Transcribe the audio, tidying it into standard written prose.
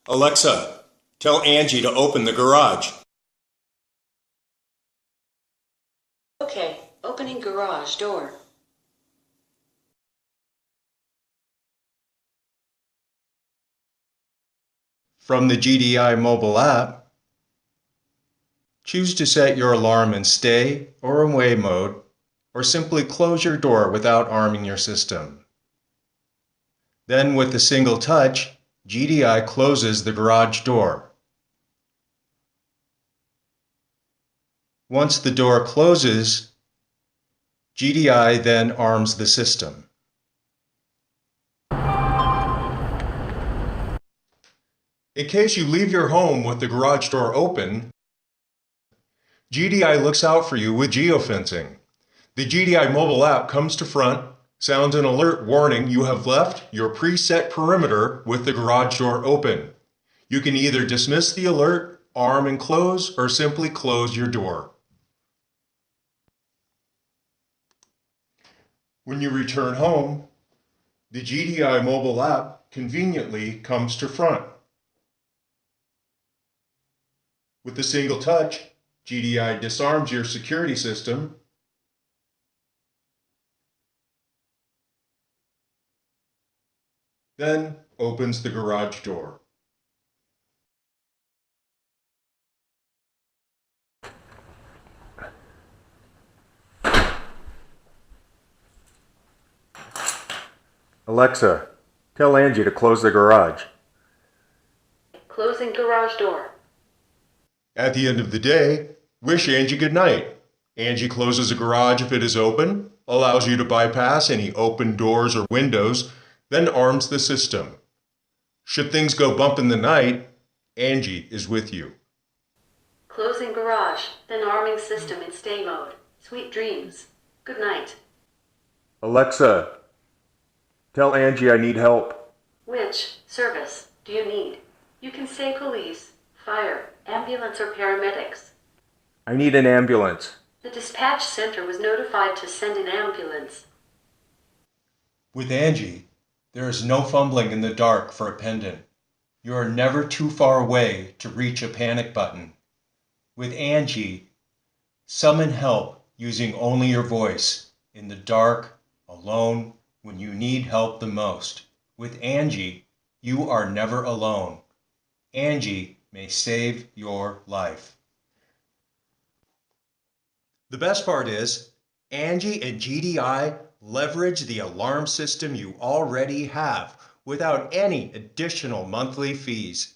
Alexa, tell Angie to open the garage. Okay, opening garage door. From the GDI mobile app, choose to set your alarm in stay or away mode, or simply close your door without arming your system. Then with a single touch, GDI closes the garage door. Once the door closes, GDI then arms the system. In case you leave your home with the garage door open, GDI looks out for you with geofencing. The GDI mobile app comes to front, sounds an alert warning you have left your preset perimeter with the garage door open. You can either dismiss the alert, arm and close, or simply close your door. When you return home, the GDI mobile app conveniently comes to front. With a single touch, GDI disarms your security system, then opens the garage door. Alexa, tell Angie to close the garage. Closing garage door. At the end of the day, wish Angie good night. Angie closes a garage if it is open, allows you to bypass any open doors or windows, then arms the system. Should things go bump in the night, Angie is with you. Closing garage, then arming system in stay mode. Sweet dreams. Good night. Alexa, tell Angie I need help. Which service do you need? You can say police, fire, ambulance, or paramedics. I need an ambulance. The dispatch center was notified to send an ambulance. With Angie, there is no fumbling in the dark for a pendant. You are never too far away to reach a panic button. With Angie, summon help using only your voice, in the dark, alone, when you need help the most. With Angie, you are never alone. Angie may save your life. The best part is, Angie and GDI leverage the alarm system you already have without any additional monthly fees.